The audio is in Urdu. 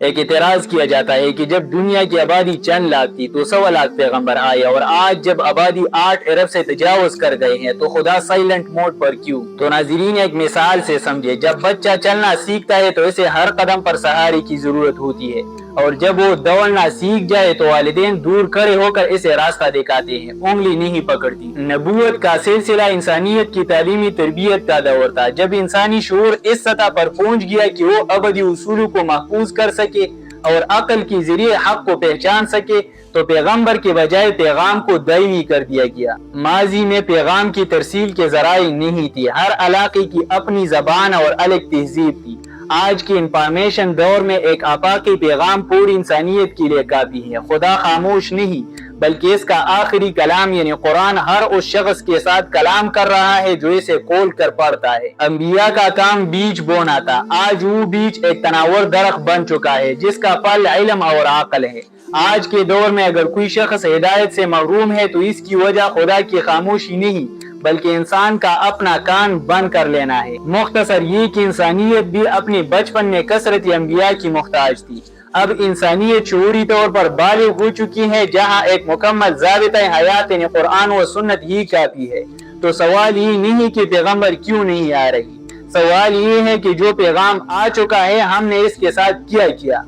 ایک اعتراض کیا جاتا ہے کہ جب دنیا کی آبادی چند لاکھ تھی تو 1.25 لاکھ پیغمبر آئے، اور آج جب آبادی 8 ارب سے تجاوز کر گئے ہیں تو خدا سائلنٹ موڈ پر کیوں؟ تو ناظرین ایک مثال سے سمجھے، جب بچہ چلنا سیکھتا ہے تو اسے ہر قدم پر سہارے کی ضرورت ہوتی ہے، اور جب وہ دوڑنا سیکھ جائے تو والدین دور کھڑے ہو کر اسے راستہ دکھاتے ہیں، انگلی نہیں پکڑتی۔ نبوت کا سلسلہ انسانیت کی تعلیمی تربیت کا دور تھا، جب انسانی شعور اس سطح پر پہنچ گیا کہ وہ ابدی اصولوں کو محفوظ کر سکے اور عقل کے ذریعے حق کو پہچان سکے، تو پیغمبر کے بجائے پیغام کو دائمی کر دیا گیا۔ ماضی میں پیغام کی ترسیل کے ذرائع نہیں تھی، ہر علاقے کی اپنی زبان اور الگ تہذیب تھی۔ آج کے انفارمیشن دور میں ایک آفاقی پیغام پوری انسانیت کے لیے کافی ہے۔ خدا خاموش نہیں، بلکہ اس کا آخری کلام یعنی قرآن ہر اس شخص کے ساتھ کلام کر رہا ہے جو اسے کھول کر پڑھتا ہے۔ انبیاء کا کام بیج بونا تھا، آج وہ بیج ایک تناور درخت بن چکا ہے جس کا پھل علم اور عقل ہے۔ آج کے دور میں اگر کوئی شخص ہدایت سے محروم ہے تو اس کی وجہ خدا کی خاموشی نہیں بلکہ انسان کا اپنا کان بند کر لینا ہے۔ مختصر یہ کہ انسانیت بھی اپنے بچپن میں کثرت انبیاء کی محتاج تھی۔ اب انسانیت شعوری طور پر بالغ ہو چکی ہے، جہاں ایک مکمل ضابطہ حیات یعنی قرآن و سنت ہی کافی ہے۔ تو سوال یہ نہیں کہ پیغمبر کیوں نہیں آ رہی، سوال یہ ہے کہ جو پیغام آ چکا ہے ہم نے اس کے ساتھ کیا کیا۔